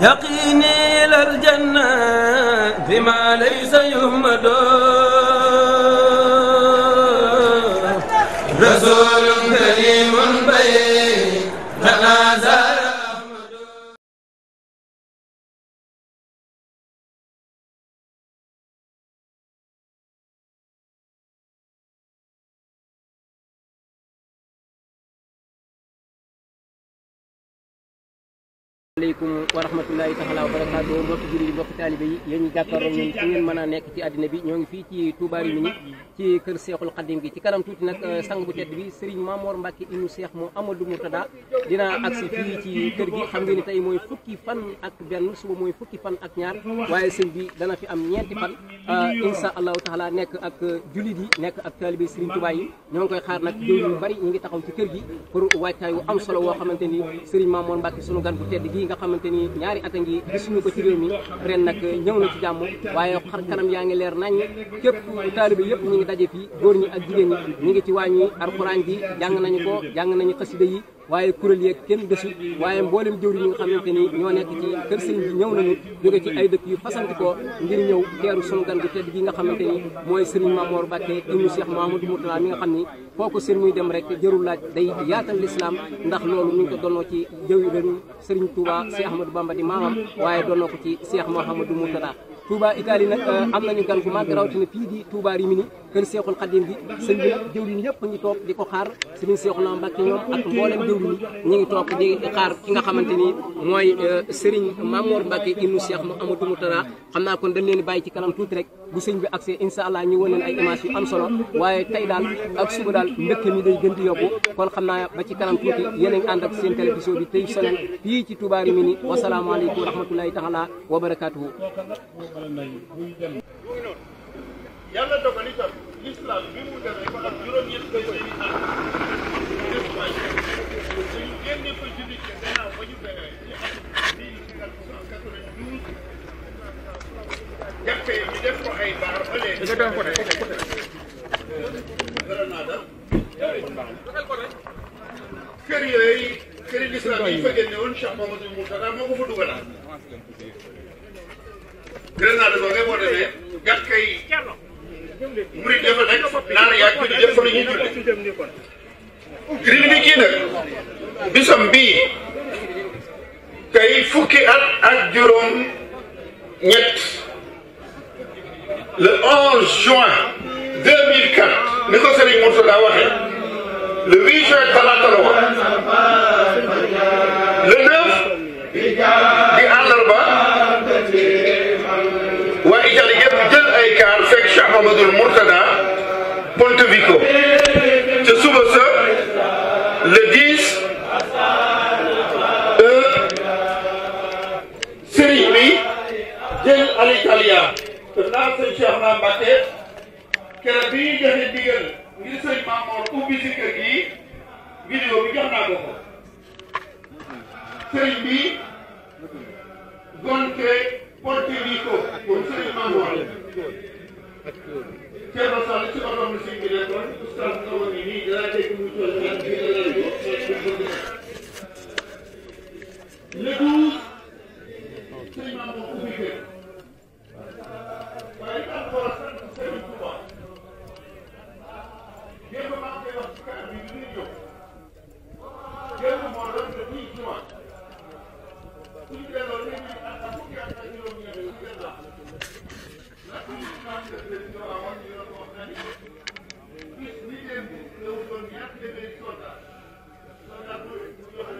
يقيني إلى الجنة بما ليس يهمد رسول كريم بيننا زار aleykum wa rahmatullahi taala wa barakaatu mbokki jullit yi mbokki taalibe yi yéen ñi jàkkaarloo ñun fu ngeen mën a nekk ci àddina bi ñoo ngi fii ci Touba Rimini ci kër Seexul Xadim gi ci kanam tuuti nag sang bu tedd bi Serigne Mamor Mbacke ibnu Cheikh moo Amadou Mourtada dina agsi fii ci kër gi xam ngeen ni tey mooy fukki fan ak benn suba mooy fukki fan ak ñaar waaye sëñ bi dana fi am ñeenti fan insha allahu taala nekk ak jullit yi nekk ak taalibe Serigne Touba yi ñoo ngi koy xaar nag jëw yu bari ñu ngi taxaw ci kër gi pour waajtaay wu am solo woo xamante ni Serigne Mamor Mbacke sunu gan bu tedd gi nga xamante ni ñaari at a ngi gisuñu ko ci réew mi ren nag ñëw na ci jàmm waaye xar kanam yaa ngi leer nañ képp taalibe yëpp ñu ngi daje fii góor ñi ak jigéen ñi ñu ngi ci wàññi alxuraan ji jàng nañu ko jàng nañu xasida yi waaye kuréel yeeg kenn desul waaye mboolem jëwri ñi nga xamante ni ñoo nekk ci kër sëñ bi ñëw nañu jóge ci ay dëkk yu fasanti ko ngir ñëw teeru sunu gan gu tedd gi nga xamante ni mooy Serigne Mamor Mbacke ibnu Cheikh Mouhamadou Mourtada mi nga xam ni foo ko seen muy dem rek jërul laaj day yaatal l'islam ndax loolu ñu ngi ko donnoo ci jëwriñu Serigne Touba Cheikh Ahmadou Bamba di maamam waaye donnoo ko ci Cheikh Mouhamadou Mourtada Touba Italie nag am nañu gan gu mag rawatina fii di Touba Rimini kër Seexul Xadim gi sëñ bi nag jëwriñ yëpp ngi toog di ko xaar Serigne Cheikhouna Mbacke ñoom ak mboolem jëwriñ ñi ngi toog di xaar ki nga xamante ni mooy Serigne Mamor Mbacke ibnu Cheikh Mouhamadou Mourtada xam naa kon dañ leen di bàyyi ci kanam tuuti rek bu sëñ bi accès incha allah ñu wane ay images yu am solo waaye tey daal ak suba daal mbégte mi day gën di yokku kon xam naa ba ci kanam tuuti yéen a ngi ànd ak seen télévision bi tey sonal fii ci Touba Rimini wasalaamaaleykum wa rahmatulahi taala wa barakaatuhu. yàlla dogal itam l'islam bi mu demee ba am juróom-ñeent téeméeri at suñu génne ko jullit yi gannaaw ba ñu demee ci at 1892 jàkkee ñu def ko ay baar ba léegi kër yooyu këri l'islam yi fa génne woon Cheikh Mamadou Mourtada moo ko fa dugalaat Grenade boobu boo demee jàkkee yi murid dafa nekk naan yaa julli def fa la ñuy julli Rimini kii nag bisam bii tey fukki at ak juróom ñett le 11 juin 2004 ni ko Serigne Mourtada waxee le 8 juin talaata la woon le 9 di àllarba waa Italie yëpp jël ay kaar fekk Cheikh Mamadou Mourtada Pontevico ca suba sa le 10 Serigne bi jël Alitalia te naa sëñ Cheikh naa Mbacke keroog bi ñuy joxe ndigal ngir sëñ Mamor ubbi si kër gi vidéo bi jox naa ko ko Serigne bi gonte Pontevico pour Serigne Mamor Thierno Sall ci otom la sëñ bi nekkoon oustaz Kawa ni nii danaa dégg muy toll ak bi la le 12 Serigne Mamor ubbi kër waaye am ko sant Serigne Touba démb maa ngi koy wax ci kanam bi bi ñuy ñëw démb moo doon le 10 juin suñu delloo léegi ak fukki at ak juróom-ñeent yu gën la ndax suñu imam de président amoon ñu doon wax na ni bis ni démb la wutoon ñaar téeméeri soldat soldat bu joxe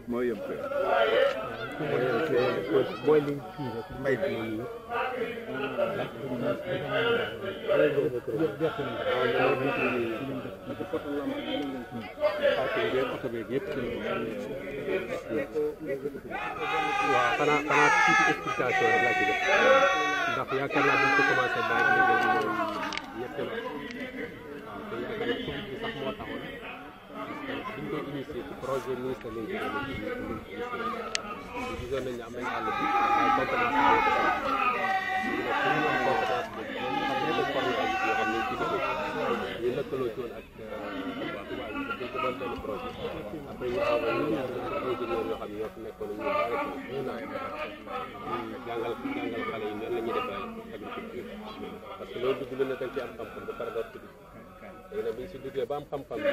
moo yem mooy li kii rek mbay bi nii waaw xanaa tuuti explication rek laa ci def ndax yaakaar naa dañ ko commencé bàyyi léegi mooy ñetteelu waaw te yaakaar naa Covid bi sax moo taxoon biñ koy initié ci projet ministre lañ ko gisoon nañ ne am nañ àll bi waaye compétence bi moo ko sax ñu ne pour ñu am compétence bi ñoom ñu xam ne dañ formé ay yoo xam ne ci liggéey ñu lëkkaloo ci woon ak waa tubaab yi dañ ko doon benn projet après ñu envoyé ñu ingénieur yoo xam ne ñoo fi nekkoon ñu baare ko jàngal xale yi nan la ñuy defee agriculture parce que loolu dugg lu ne dañ ci am xam-xam ba pare door ci dugg léegi nag bi ñu si duggee ba am xam-xam bi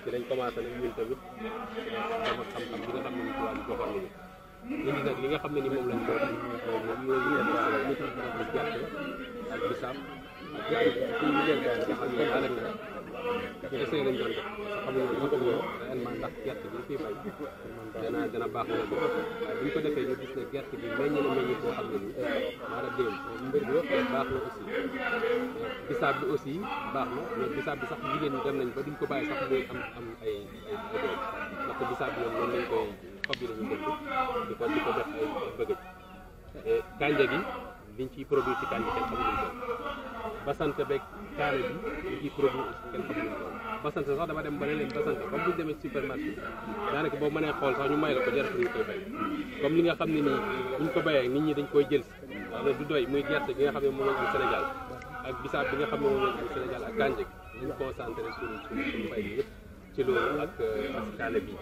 ci lañ commencé nag ñun tamit dama xam-xam bi nga xam ne ni tubaab bi joxoon nañu indi nag li nga xam ne ni moom lañ ko moom mooy gerte ak bisaab ak ñu leen nga xam ne daanaka ñu essayé lañ doon def xamuñu woon réellement ndax gerte bi fii bay dana baax wala du waaye bu ñu ko defee ñu gis ne gerte bi meññ na meññ boo xam ne ni maanaam déem mbir bi yëpp baax na aussi bisaab bi aussi baax na mais bisaab bi sax jigéen ñi dem nañ ba duñ ko bàyyi sax muy am ay doom ndaxte bisaab bi ñoom noonu lañ koy xob yi lañu dëgg di ko def ay bëgëj kànja gi liñ ciy produit ci kànja kenn xamuñu ko basante beeg kaane bi liñ ciy produit aussi kenn xamuñu ko basante sax dama dem ba ne leen basante comme buñ demee supermarché daanaka boo mënee xool sax ñu may la ko jaratu ñu koy bay comme li nga xam ne nii buñ ko bayee nit ñi dañ koy jël si du doy muy gerte gi nga xam ne moom lañ am Sénégal ak bisaab bi nga xam ne moom lañ am Sénégal ak kànja gi dañ concentré suñu mbay bi yëpp ci loolu ak kaane bi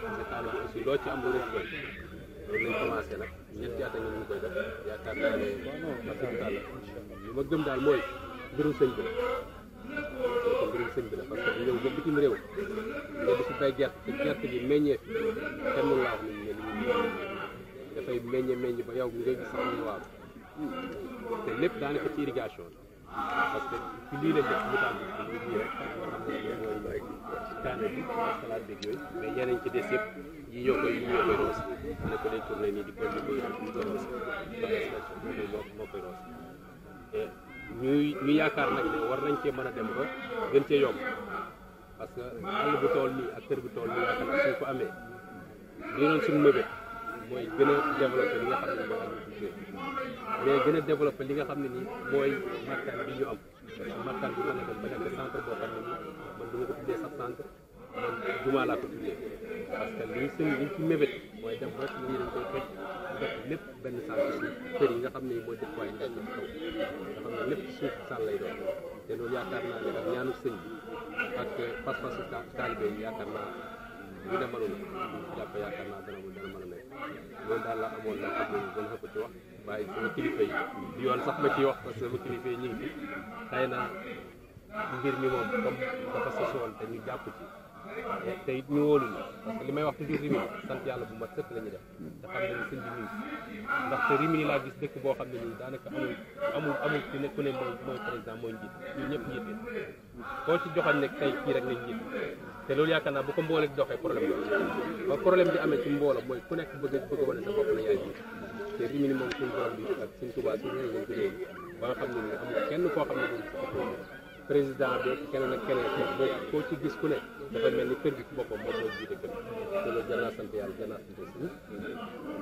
parce que kaane bi aussi loo ci am lu rek doy loolu lañ commencé nag ñetti at a ngi ñu koy def yaakaar naa ne wax dëgg yàlla li ma gëm daal mooy mbirum sëñ bi la mbirum sëñ bi la parce que bu ñëw ba bitim réew nga di si bay gerte te gerte gi meññee fi kenn mënu laa wax ne li dafay meññ ba yow mi ngay gis sax ñu waaw te lépp daanaka ci irrigation la parce que ci lii lañ def mutaan bi lii rek mooy kaane bi salade beeg yooyu mais yeneen ci des yëpp yi ñoo koy roos ma ne ko day tourné nii di ko roos moo koy roos ñu yaakaar nag ne war nañ cee mën a dem ba gën cee yomb parce que àll bu tool nii ak kër bu tool nii yaakaar naa suñ ko amee li doon suñu mëbét mooy gën a développé li nga xam ne mooy agriculture mais gën a développé li nga xam ne nii mooy makkaan bi ñu am parce que makkaan bi mën na dem ba nekk centre boo xam ne nii man du ma ko tuddee sax centre man jumaa laa ko tuddee parce que liñ ci mébét mooy dem ba lii dañ koy fekk def lépp benn centre suuf kër yi nga xam ne mooy dëkkuwaay yi nekk kaw nga xam ne lépp suuf sàll lay doon te loolu yaakaar naa ne ak ñaanu sëñ bi ak pas-pasu taalibe yi yaakaar naa bu dee mënoon jàpp yaakaar naa dana mën a nekk loolu daal la amoon loo xam ne gën a ko ci wax waaye sama kilifa yi di yoon sax ma ciy wax parce que sama kilifa yi ñu ngi fi xëy na mbir mi moom comme dafa sosoon te ñu jàpp ci te it ñu wóolu ñu parce que li may wax toujours Rimini sant yàlla bu mat sëkk la ñuy def te xam ne sëñ bi ñu ndaxte Rimini laa gis dëkk boo xam ne nii daanaka amul ku ne mooy président mooy njiit ñun ñëpp njiit la koo ci joxañ ne tey kii rek nañ njiit te loolu yaakaar naa bu ko mboole doxee problème la ba problème bi amee ci mbooloo mooy ku nekk bëgg a wane sa bopp na yaay njiit te Rimini moom suñu borom bi ak suñ Tuubaa suñu réew lañ ko réew ba nga xam ne nii amul kenn koo xam ne doon président bi keneen ak keneen boo koo ci gis ku ne dafa mel ni kër gi ci boppam moom moo jiite kër te loolu jar naa sant yàlla jar naa sant si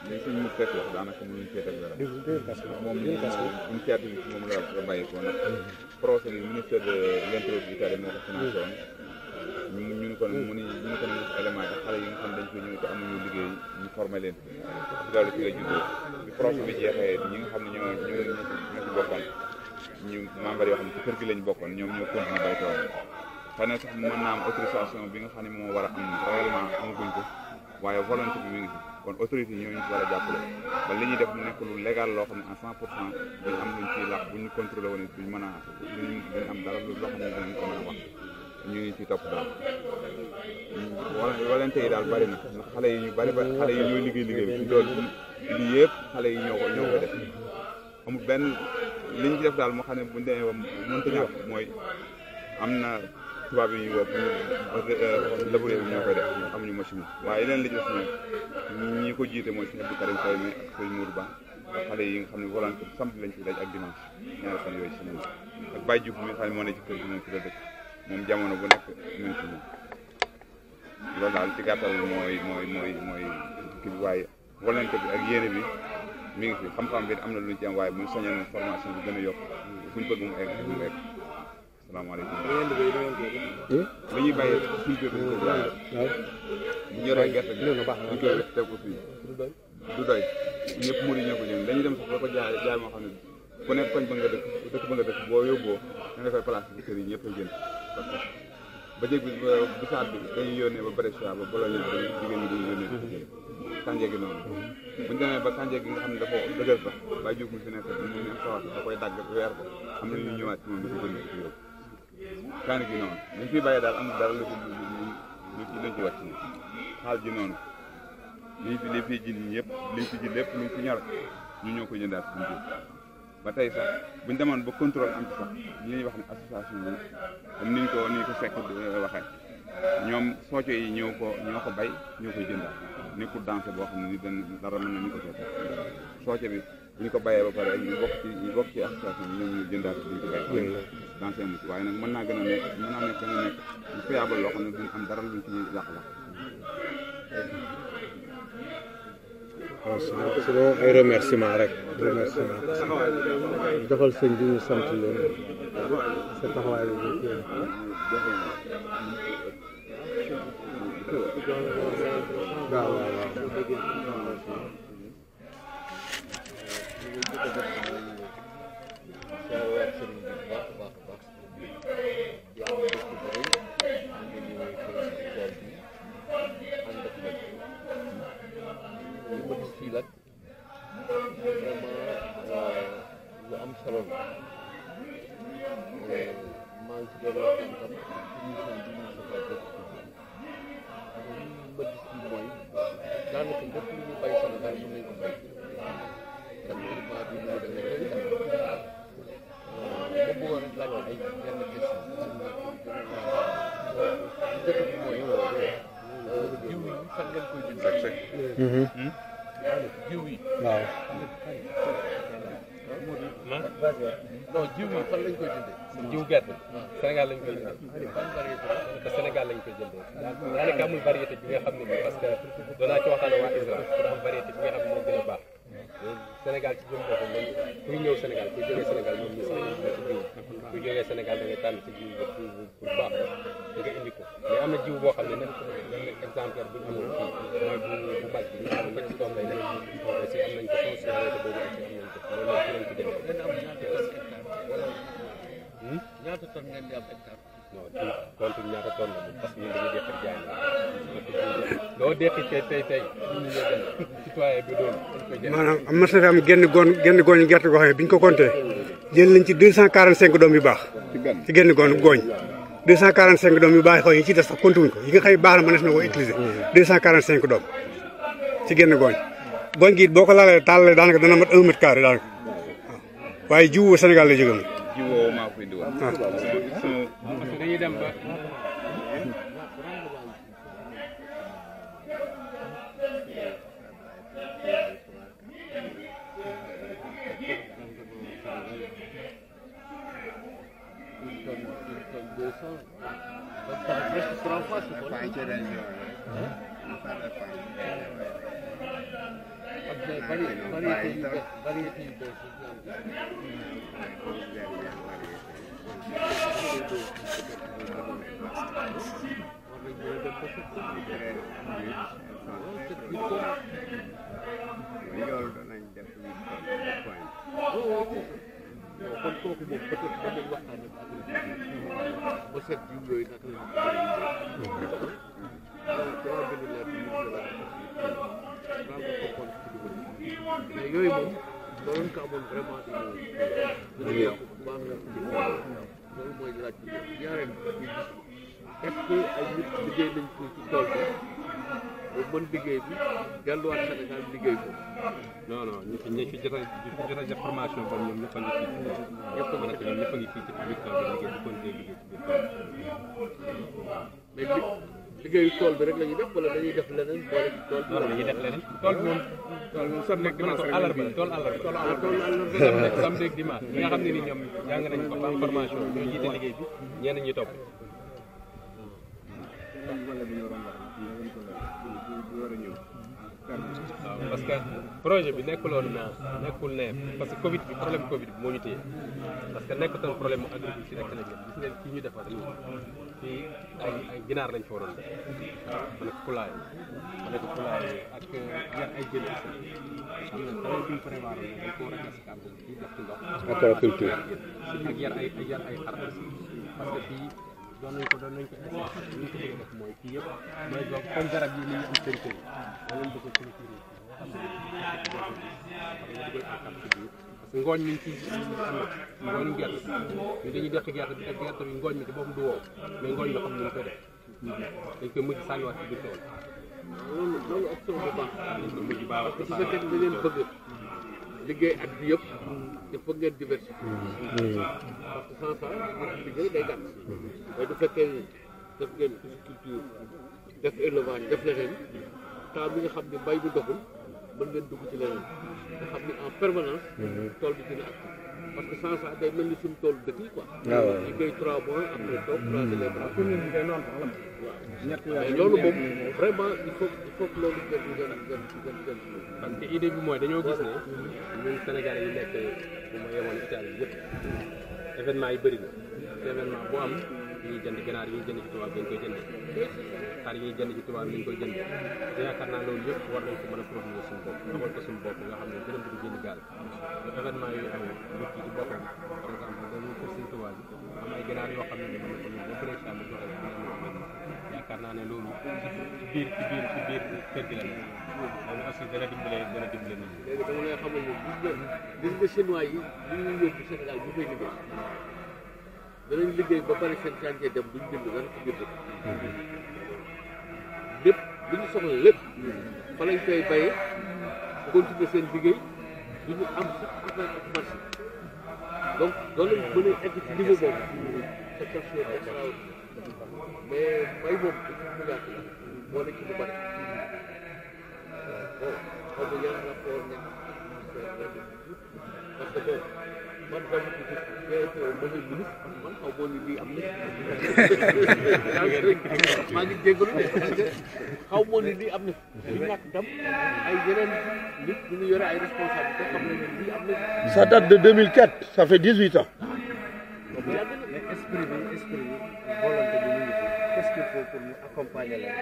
li suñ mu fekk wax daanaka mënuñ cee def dara moom initiative bi moom la bàyyi ko ndax projet bi ministère de l'intérieur du Italie moo ko financé woon ñu ko mu ni ñu ko ne élément yi xale yi nga xam dañ ko ñëw te amuñu liggéey ñu formé leen ci loolu ci la juddoo bi projet bi jeexee ñi nga xam ne ñoo ci bokkoon ñu membre yoo xam ne ci kër gi lañ bokkoon ñoom ñoo continué bay tool xëy na sax mën naa am autorisation bi nga xam ne moo war a am réellement amaguñ ko waaye volonté bi mi ngi fi kon autorité yi ñoo ñu ci war a jàppale ba li ñuy def mu nekk lu légal loo xam ne à 100% duñ am luñ ciy làq bu ñu contrôlé woon duñ mën a duñ am dara loo xam ne dinañ ko mën a wax ñu ngi ci topp daal walante yi daal bari na ndax xale yi ñu bari xale yi ñooy liggéey bi ci loolu lii yëpp xale yi ñoo ko def amul benn li ñu ci def daal moo xam ne buñu demee ba mënta ñàkk mooy am na tubaab yi ñu woo pour labouré bi ñoo koy def amuñu machine waaye leneen li ci def moom ñi ko jiite mooy sëñ Abdou Karim Faye mais ak sëñ Mourou Ba ak xale yi nga xam ne volonté samedi lañ fi daj ak dimanche ñaari fan yooyu semaine ak Baye Diouf mi nga xam ne moo ne ci kër gi moom fi la dëkk moom jamono bu nekk ñu ci moom loolu daal ci gàttal mooy kii bi waaye volonté bi ak yéene bi mi ngi fi xam-xam bi am na lu ñu ci am waaye bu ñu sañoon formation bi gën a yokk fu ñu bëgg mu egg mu egg asalaamaaleykum. li ñuy bàyyi suñu kër gi waaw bu ñoree gerte gi ñu koy def teg ko fii du doy ñëpp murid ñoo ko jënd dañuy dem sax ba ko jaay moo xam ne ku nekk koñ ba nga dëkk ba nga dëkk boo yóbboo da nga fay place bi kër yi ñëpp a jënd ba jég bi bu saat bi dañuy yónnee ba Brescia ba Bologna bi jigéen ñi dañuy yónnee kànje gi noonu bu ñu demee ba kànje gi nga xam ne dafa dëgër sax Baye Diouf mu fi nekk mu ne sawat da koy dagg weer ko am na ñu ñëwaat ci moom di ko jënd ci yóbbu kaani gi noonu ñu fi bàyyee daal amul dara lu ci wàcc ni xaal ji noonu li fi ji nii yëpp liñ fi ji lépp luñ fi ñor ñu ñoo ko jëndaat suñu biir ba tey sax buñ demoon ba contrôle am ci sax ñi ñuy wax ne association bi comme ni ñu ko fekk waxee ñoom sooco yi ñoo ko bay ñoo koy jëndaat nekkul dansé boo xam ne ni dara mën na ñu ko fekk sooco bi bu ñu ko bayee ba pare ñu bokk ci association bi ñoom ñu jëndaat duñ ko bay dansé mu ci waaye nag mën naa nekk lu fiable loo xam ne duñ am dara luñ ci laq-laq waaw sinon ay remerciement rek defal sëñ bi ñu sant leen sa taxawaay bi waaw lu am solo la maa ngi ci doon waxtaan tam émission bi ñu soxla def ma gis bi mooy daanaka lépp lu ñu bay Sénégal mën nañ ko bay kan équipement bi mu da nga koy def ma bëggoon rek laaj ay yenn question jëkk bi mooy jiw yi fan ngeen koy jënd jiw yi waaw non jiw yi fan lañ koy jëndee. jiw gerte Sénégal lañ koy jëndee. te Sénégal lañ koy jëndee daanaka amul variété bi nga xam ne nii parce que doon naa ci waxtaan ak waa Israël pour am variété bi nga xam ne moo gën a baax Sénégal ci jëm boppam moom kuy ñëw Sénégal kuy jógee Sénégal moom ñu si ci jiw kuy jógee Sénégal da ngay tànn ci jiw pour baax nga indi ko mais am na jiw boo xam ne nag exemplaire bu ñu amoon fii mooy bu mag bi nga xam ne ci doom lay nekk aussi am nañ ko si variété boobu aussi am nañ ko loolu lañ ko jëndee. ñaata tonne ngeen di am hectare. non compte ñaata tonne la parce que ñun dañuy deqal jaay loo deqi tey ñun ñu dem citoyen bi doon dañ koy jënd. maanaam am na sa am genn gooñ gerte goo xam ne bi ñu ko compté jël nañ ci 245 doom yu baax ci genn gooñ 245 doom yu baax yi ci des sax compté wuñ ko yi nga xam ne baax na mënees na koo utiliser 245 doom ci genn gooñ gi boo ko laalee tàllalee daanaka dana mat 1 mètre carré daanaka waaw waaye jiwu Sénégal lay jógee jiwoo maa koy diwal dañuy dem ba yooyu moom loolu ko amoon vraiment dina yokk bu baax la loolu mooy laaj bi ñaareel bi ñu gis est-ce que ay nit liggéey nañ ci tool bi ba mën liggéey bi delluwaat Sénégal liggéey ko. non non ñi fi jot a def formation boobu ñoom ñëpp a ngi fii ñëpp a ngi fii ci biir tool bi liggéey di continuer liggéey ci biir tool mais liggéeyu tool bi rek la ñuy def wala dañuy def leneen boole ci tool bi. non dañuy def leneen tool bi moom. tool nekk dimanche rek àllarba tool samedi ak dimanche ñi nga xam ne ni ñoom jàng nañ ko am formation ñoo jiite liggéey bi ñenn ñi topp. waaw parce que projet bi nekkul ne parce que Covid bi problème Covid bi moo ñu téye parce que nekkutoon problème mu agriculture rek la ñu gis ngeen kii ñu defar nii fii ay ginaar lañ fa waroon def ma ne ko poulailler ak yar ay jën xam nga dara duñ prévoir dañ ko war a gas kàmb fii def ci ndox aquaculture ak yar ay xar aussi parce que fii doon nañ ko essayé li ñu ko bëgg a def mooy fii yëpp mooy donc comme garab yi ni ñu am seen kër yi da leen bëgg a clôturer xam nga dugal en cap ci biir parce que ngooñ mi ci am ngooñu gerte ñu dañuy def gerte bi te gerte bi ngooñ mi ci boppam du wow mais ngooñ bi xam ñu koy def dañ koy mujj sànniwaat ci biir tool loolu option bu baax dañ koy mujj baax parce que su fekkee da ngeen bëgg liggéey at bi yëpp il faut ngeen diversifier parce que sans ça liggéey day gàtt waaye du fekkee def ngeen culture def élevage def leneen temps bi nga xam ne mbay bi doxul mën ngeen dugg ci leneen nga xam ne en permanence tool bi dina actif parce que sans ça day mel ni suñu tool dëkk yi quoi liggéey 3 mois après toog croiser les bras mais loolu moom vraiment il faut que loolu ngeen parce que idée bi mooy dañoo gis ne ñun Sénégalais yi nekk bu ma yemoon Italie yëpp événement yi bëri na te événement bu am ñuy jënd ganaar yi ñuy jënd ci tubaab dañ koy jënd xar yi ñuy jënd ci tubaab dañ koy jënd te yaakaar naa loolu yëpp war nañ ko mën a produire suñu bopp amal ko suñu bopp nga xam ne gërëm di jënd gaal te événement yooyu amee nit ki ci boppam par exemple dañuy kër suñu tubaab bi am ay ganaar yoo xam ne mën na ko ñëw ba bëre chambre joxe yaakaar naa ne loolu ci biir kër gi la nekk loolu aussi dana dimbale nit ñi. léegi dama lay xamal ne gis nga chinois yi li ñuy yóbbu Sénégal bu fay liggéey danañ liggéey ba pare seen chantier dem duñ bind dara ci biir dëkk lépp li ñu soxla lépp fa lañ koy bayee continuer seen liggéey du ñu am sax affaire ak marché donc loolu lañ mën a egg ci niveau boobu c'est quelque chose d'extraordinaire mais mbay moom mu yaatu la moo nekk lu bari bon xaw ma yan rapport nekk parce que bon man dama ko gis monsieur le ministre man xaw ma ni lii am na maa ngi jégalu de parce que xaw ma ni lii am na li ñàkk tam ay yeneen nit ñu yore ay responsabilité xam ne lii am na. Ça date de 2004, ça fait 18 ans. mais esprit bi volonté bi ñu ngi fi qu'est-ce qu'il faut pour ñu accompagner leen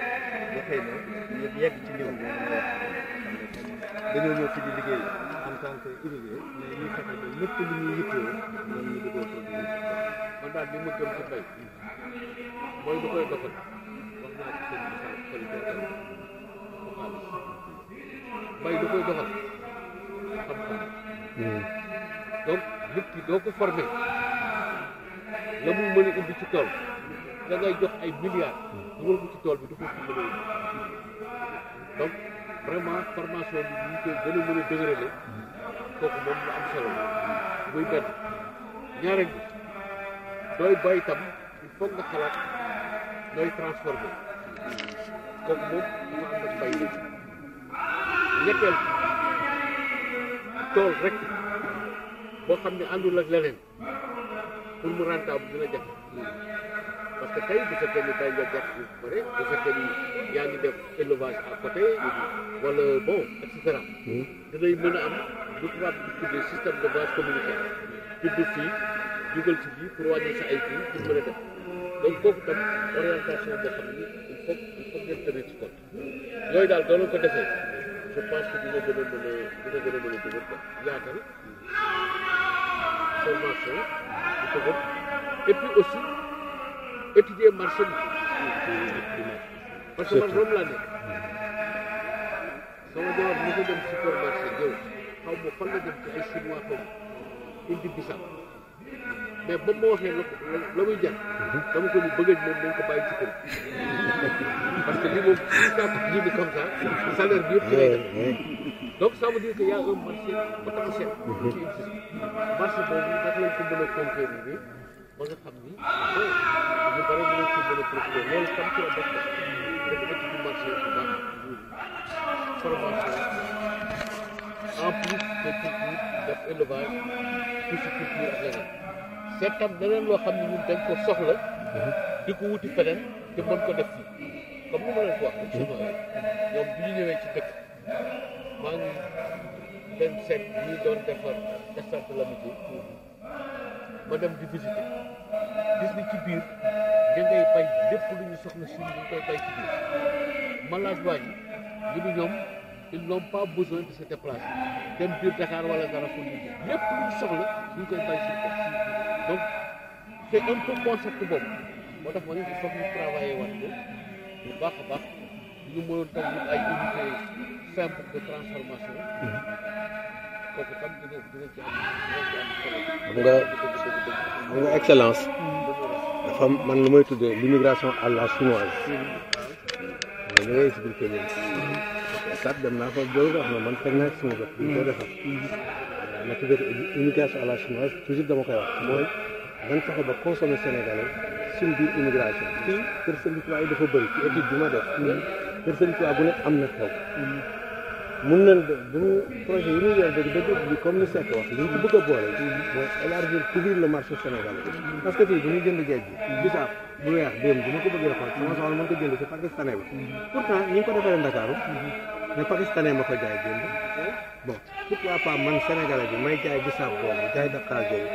ba xëy na ñu yegg ci niveau boobu nga wax dañoo ñëw fi di liggéey en tant que immigré mais ñu fexe ba lépp lu ñuy yittewoo ñoom ñu bëggoon produire man daal li ma gëm ci mbay mooy lu koy doxal wax naa ci seen qualité xaalis mbay lu koy doxal xam-xam donc nit ki doo ko formé la mu mën a indi ci tool da ngay jox ay milliards dugal ko ci tool bi du ko ci mën a indi donc vraiment formation bi ñu koy gën a mën a dëgërale kooku moom lu am solo muy benn ñaareel bi dooy bay tam il faut nga xalaat nooy transformé kooku moom dafa ànd ak mbay léegi ñetteel tool rek boo xam ne àndul ak leneen pour mu rentable dina jafe parce que tey bu fekkee ni bay nga gerte bi pare bu fekkee ni yaa ngi def élevage à côté wala bon et cetera dinañ mën a am lu tubaab di tuddee système de base communautaire tudd fii dugal ci bii pour wàññi sa ay prix pour mën a def donc kooku tam orientation boo xam ni il faut ngeen tenir ci compte yooyu daal doo leen ko defee je pense que dina gën a mën a dëgër quoi yaatal formation di ko gën et puis aussi étudier marché bi parce que man Rome laa nekk sama jabar mu ko dem supermarché ñëw xaw ma fan la dem ci ay chinois xaw indi bisab mais ba ma waxee la muy jar dama ko ni bëgg moom nañ ko bàyyi ci kër parce que li moom ji bi comme ça salaire bi yëpp ci lay def donc ça veut dire que y a un marché potentiel qui existe marché boobu naka lañ ko mën a conquérir ba nga xam ni ñu bare dinañ ci mën a profité loolu tam ci la bokk dafa étude du marché bu baax formation en plus de culture def élevage pisciculture ak leneen seet tam leneen loo xam ne ñun dañ ko soxla di ko wuti feneen te mën ko def fii comme ni ma leen ko wax chinois yi ñoom bi ñu ñëwee ci dëkk maa ngi leen seet ñi doon defar stade de l'Amitié ma dem di visiter gis ni ci biir da ngay bay lépp lu ñu soxla si ñu koy bay ci biir ma laaj waa ji ñu ni ñoom ils n'ont pas besoin de se déplacer dem biir Dakar wala dara pour ñu lépp lu ñu soxla ñu koy bay sur place donc c'est un peu concept boobu moo tax ma ne il faut que ñu travailler waat ko bu baax a baax ñu mënoon tam wut ay unités simples de transformation kooku tam dina ci am xam nga excellence dafa am man lu may tuddee l'immigration à la chinoise mais li ngay expliqué léegi sat dem naa fa jooy wax na man teg naa ci sama bët bi ko defar ma tuddee immigration à la chinoise toujours dama koy wax mooy dañ fexe ba consommer sénégalais suñ biir immigration fii kër Serigne Touba yi dafa bëri ci étude bi ma def kër Serigne Touba bu ne am na xew mun nañ de bu ñu projet yi ñuy yor dëgg bi comme ni Seck wax li ñu ko bëgg a boole mooy élargir couvrir le marché sénégalais parce que fii bu ñu jënd géej gi bisaab bu weex démb bu ma ko bëggee xool sama soxla mën ko jënd ci pakistanais bi pourtant ñi ngi ko defaree Ndakaaru mais pakistanais ma ko jaay démb bon pourquoi pas man sénégalais bi may jaay bisaab boobu jaay Dakar jooju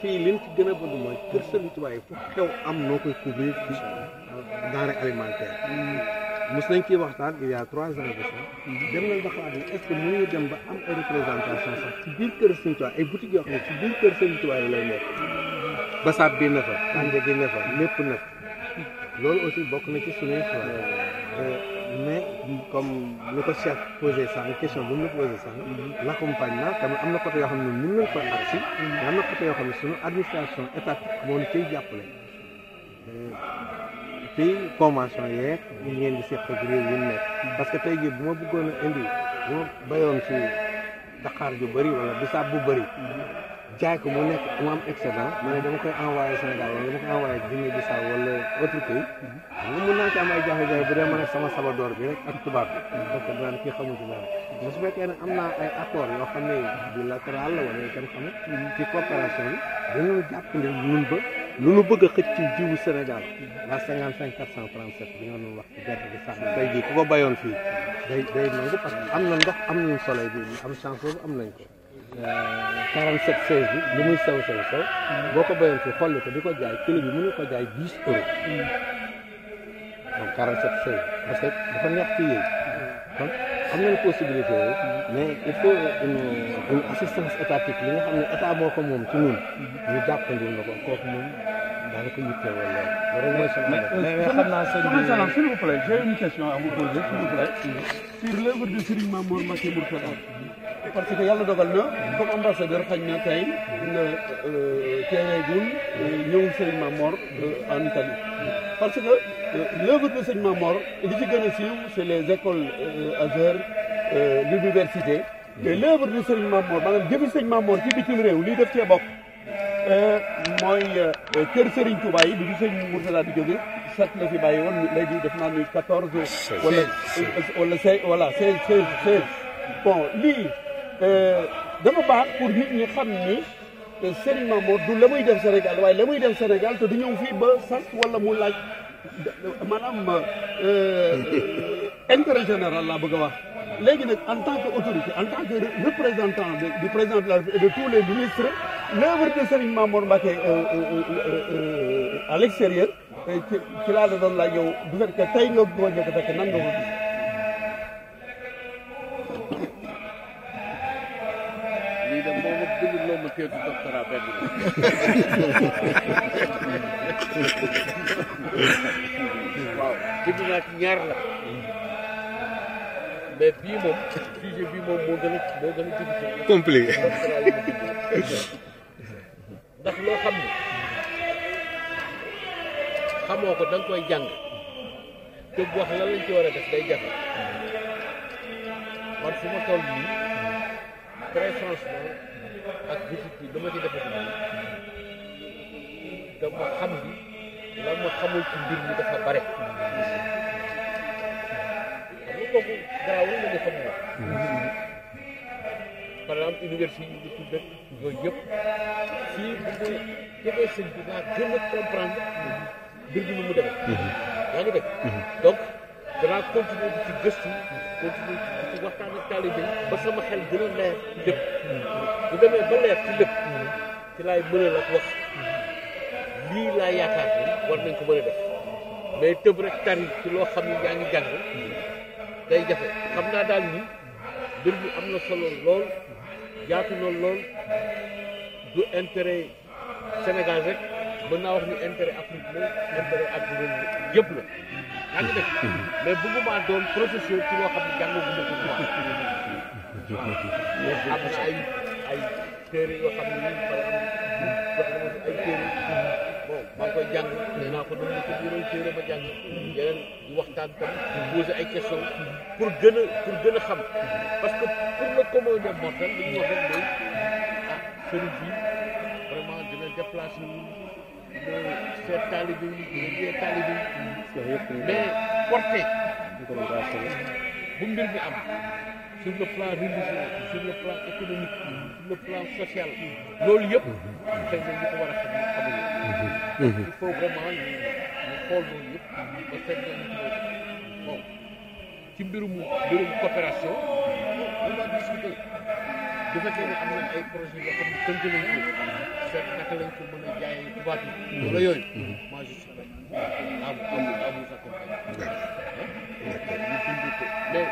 fii liñ ci gën a bëgg mooy kër Serigne Touba yi fu xew am noo koy couvrir ci denrée alimentaire mos nañ ciy waxtaan il y a 3 ans de ça dem nañ ba xalaat ni est-ce que mënuñu dem ba am ay représentation sax ci biir kër Serigne Touba ay boutiques yoo xam ne ci biir kër Serigne Touba yi lay nekk basaab bi ne fa kànja gi ne fa lépp na fa loolu aussi bokk na ci suñuy xalaat mais comme ni ko chef posé sànq question bu mu la posé sànq l'accompagnement tamit am na côté yoo xam ne mën nañ ko agsi mais am na côté yoo xam ne suñu administration étatique moo ñu ciy jàppale fii convention yeeg ñu ngeen di seq ak réew yi nekk parce que tey jii bu ma bëggoon a indi bu ma bayoon ci Dakar ju bëri wala bisaab bu bëri jaay ko mu nekk mu am excédent ma ne dama koy envoyé Sénégal wala dama koy envoyé Guinée Bissau wala autre pays xam nga mun naa ci am ay jafe-jafe bu dee ma nekk sama sabadoor bi rek ak tubaab bi parce que daan kii xamu ci dara mais su fekkee ne am naa ay accord yoo xam ne bilatéral la wala kenn xamul ci coopération bi dañu jàppandi ñun ba lu nu bëgg a xëcc ci jiwu Sénégal la 55 437 bi nga doon wax ci gerte gi sax tey jii ku ko bayoon fii day nangu parce que am na ndox am nañu soleil bi am chance boobu am nañ ko 47 16 bi li muy sew boo ko bayoon fii xolli ko di ko jaay kilo bi mënu ko jaay 10 euros donc 47 16 parce que dafa neex ci yéen kon am nañ possibilité yooyu mais il faut une assistance étatique li nga xam ne état moo ko moom ci ñun ñu jàppandil na ko kooku moom daanaka yitte wala loolu mooy sama mais xam naa sëñ bi s'il vous plaît j'ai une question à vous poser s'il vous plaît sur l'œuvre de Serigne Mamour Mbacké Mourtada parce que yàlla dogal na comme ambassadeur xañ na tey nga teeweegul ñëw Serigne Mamour en Italie parce que l'œuvre de Serigne Mamour li ci gën a siiw c'est les écoles Azhar l'université et l'œuvre de Serigne Mamour maanaam jëfi Serigne Mamour ci bitim réew lii def cee bokk mooy kër Serigne Touba yi bi fi Serigne Mourtada di jóge 7 la fi bàyyi woon léegi def naa ni 14 wala 16 voilà 16 bon lii dafa baax pour nit ñi xam ni Serigne Mamour du la muy def Sénégal waaye la muy def Sénégal te du ñëw fii ba sant wala mu laaj maanaam intérêt général laa bëgg a wax léegi nag en tant que autorité en tant que représentant du président de la République et de tous les ministres l'œuvre de Serigne Mamour Mbacké à l'extérieur ci laa la doon laaj yow du fekk tey nga ko njëkk a fekk nan nga ko gis. lii de moom ak dugub loo ma teetu doctorat benn waaw bind naa ci ñaar la mais bii moom sujet bii moom moo gën a difficile compliqué ndax loo xam ne xamoo ko da nga koy jàng te bu wax lan lañ ci war a def day jafe man fu ma toll nii très franchement ak visite bi dama ci defati nii dama xam ni lan ma xamul ci mbir mi dafa bare xam nga kooku garaawul nga ne xamul par exemple université yi ñu tudd yooyu yëpp fii bu ma jegee sëñ bi daa gën a comprendre mbir bi nu mu demee yaa ngi dégg donc danaa continuer di ci gëstu continuer di ci waxtaan ak taalibe yi ba sama xel gën a leer ci lépp bu demee ba leer ci lépp ci laay mënal ak wax lii laa yaakaar ni war nañ ko mën a def mais tëb rek tari ci loo xam ne yaa ngi jàng day jafe xam naa daal ni mbir mi am na solo lool yaatu na lool du intérêt Sénégal rek mën naa wax ni intérêt Afrique la intérêt àdduna yëpp la yaa ngi def mais bëgguma doon professeur ci loo xam ne jàngaguma ko am na ay téere yoo xam ne nii par exemple jox na ma ay téere bon maa ngi koy jàng nee naa ko doon na ko yeneen téere ma jàng yeneen waxtaan tam poser ay questions pour gën a xam parce que pour le commun des mortels li ñu wax rek mooy ah sëriñ bi vraiment dina déplacé wu dina seet taalibe yi dina jiyee taalibe yi mais porté bu mbir mi am sur le plan religieux sur le plan économique sur le plan social loolu yëpp xëy na ñu ko war a xam xamuñu il faut vraiment ñu xool loolu yëpp ba seet nañu bon ci mbirum coopération on va discuter bu fekkee ne am na ay projets yoo xam ne tënk nañ ko seet naka lañ ko mën a jaayee tubaab yi wala yooyu moi je suis prêt à vous accompagner ñu bind ko mais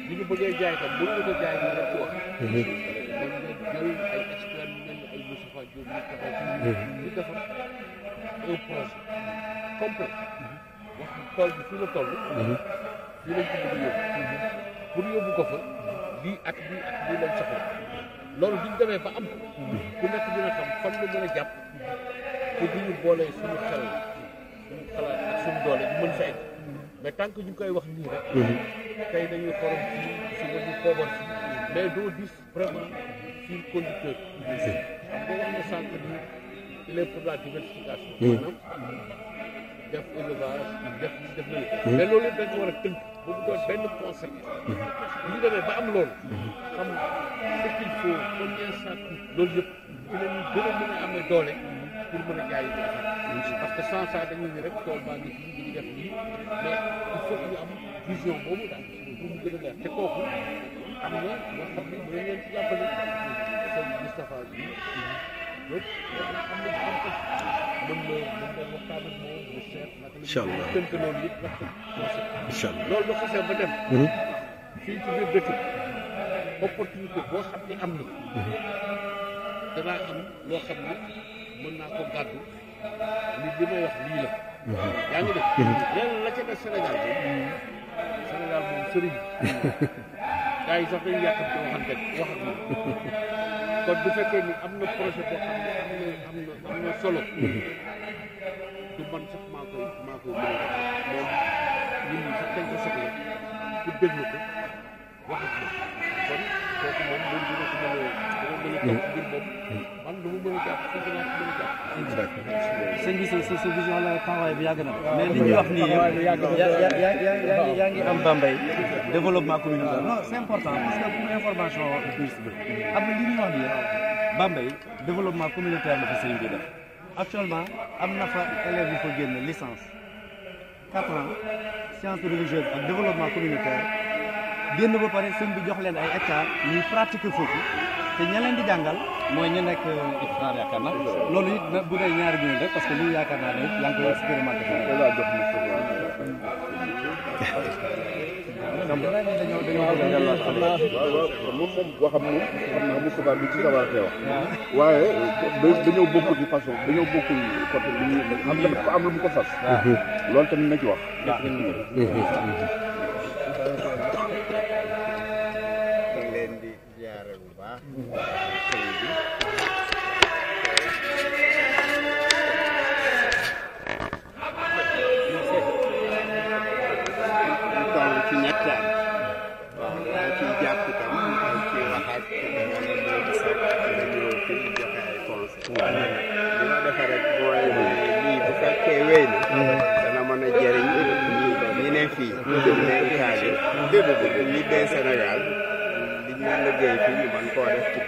bu ñu bëggee jaay tam bu ñu ko jaay ñu rek ci wax mën nga jël ay experts yu mel ni ay Moustapha Diop ñu taxaw ñu defar un projet complet wax tool bi fii la toll fii lañ ko bëgg yóbbu pour yóbbu ko fa lii ak lii lañ soxla loolu duñ demee ba am ku nekk dina xam fan la mën a jàpp te duñu boole suñu xel suñu xalaat ak suñu doole ñu mën fa egg mais tant que ñu koy wax nii rek tey dañuy xorom fii suba ñu poobar fii mais doo gis vraiment fil conducteur xam nga wax na sànq ni il est pour la diversification maanaam def élevage def na mais loolu yëpp dañ ko war a tënk ba mu doon benn concept bu ñu demee ba am loolu xam ce qu'il faut combien ça coûte loolu yëpp dinañu gën a mën a amee doole pour mën a jaay parce que sans ça dañuy ni rek tool baa ngi fii ñu def lii mais il faut que ñu am vision boobu daal pour mu gën a leer te kooku am na ñoo xam ne mën leen ci jàppale sëñ Moustapha bi donc am na xam-xam mën na waxtaan ak moom mu seet incha allah tënk loolu yëpp wax incha allah loolu bu xasee ba dem fii ci biir dëkk opportunité boo xam ne am na danaa am loo xam ne mën naa ko gàddu li may wax lii la yaa ngi def leneen la ca def Sénégal moom sëriñ gars yi sax dañu yàqam ci waxante wax ak moom kon bu fekkee ni am na projet boo xam ne am na solo du man sax maa koy mën a moom ñun ñi sax dañ ko soxla pour déglu ko wax ak moom kon kooku moom loolu dina ko mën a topp mbir moom man lu mu mën a jàpp fii dinaa ko mën a jàpp sëñ bi sa vision la taxawaay bi yàgg na mais li ñuy wax nii yëpp yaa ngi am Bambey développement communautaire non c'est important parce que pour information touriste bi am na li ñuy wax nii Bambey développement communautaire la fa sëñ bi def actuellement am na fa élèves yu fa génn licence 4 ans sciences religieuses ak développement communautaire génn ba pare sëñ bi jox leen ay hectares ñuy pratiquer foofu te ña leen di jàngal mooy ñu nekk iftaar yaakaar na loolu it bu dee ñaari bi rek parce que lii yaakaar naa ne yaa ngi koy expérimenté foofu laa jox moom waxam moom xam naa Moustapha bi ci sawar a wax waaye dañoo bokkul ci façon dañoo bokkul côté bi ñu am na dafa am lu mu ko fas loolu tamit na ci wax leen di ziare bu baax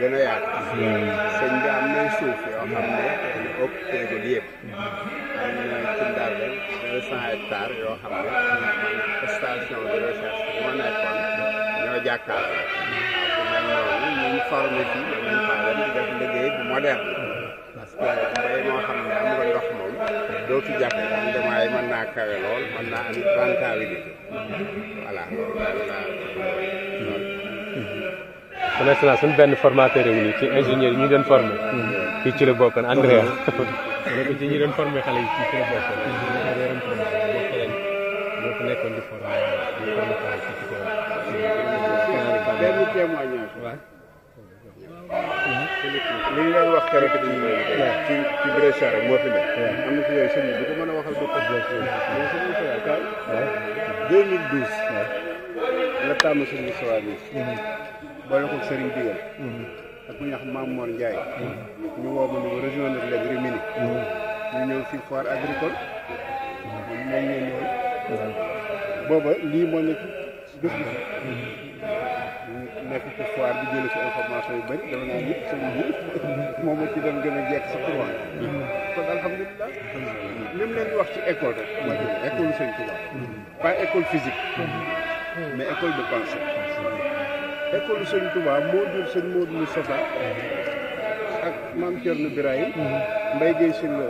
gën a yaatu. sëñ bi am nay suuf yoo xam ne ëpp teegul yëpp. am na ci Ndar 200 hectares yoo xam ne station de recherche bi ma nekkoon ñoo jàkkaarloo. waaw mel noonu ñu formé fii dañ faa dem di def liggéey bu moderne. parce que mbéy moo xam ne am nga ndox moom dootu jafe rendement yi mën naa kawe lool mën naa am rentabilité. voilà loolu daal laa son excellence suñu benn formateur yi nii ci ingénieur yi ñu doon formé kii ci la bokkoon Andrea mu ne ko ci ñi doon formé xale yi kii ci la bokkoon ñoo ko nekkoon di formé xale yi ci benn témoignage waaw li ñu leen wax keroog ci Brescia rek moo fi ne am na fi yooyu sëñ bi du ko mën a waxal boppam mais sëñ Moussa Ka 2012 la tàmm sëñ Moussa bi boole ko Serigne Digal ak ku ñuy wax Mamour Ndiaye ñu woo ma ñu rejoindre leen Rimini ñu ñëw fii foire agricole moom ngeen ñëw booba lii moo nekk gis-gis nekk ci foire bi jëlee fi information yu bëri dama naa yëpp sëñ bi moom ci dem gën a jekk sa pour wax kon alhamdulilah li mu leen di wax ci école rek mooy école Sëñ Touba pas école physique mais école de pensée école Sëñ Touba moo jur sëñ Modou Moustapha ak Mame Thierno Birahim Mbaye Guèye Sylla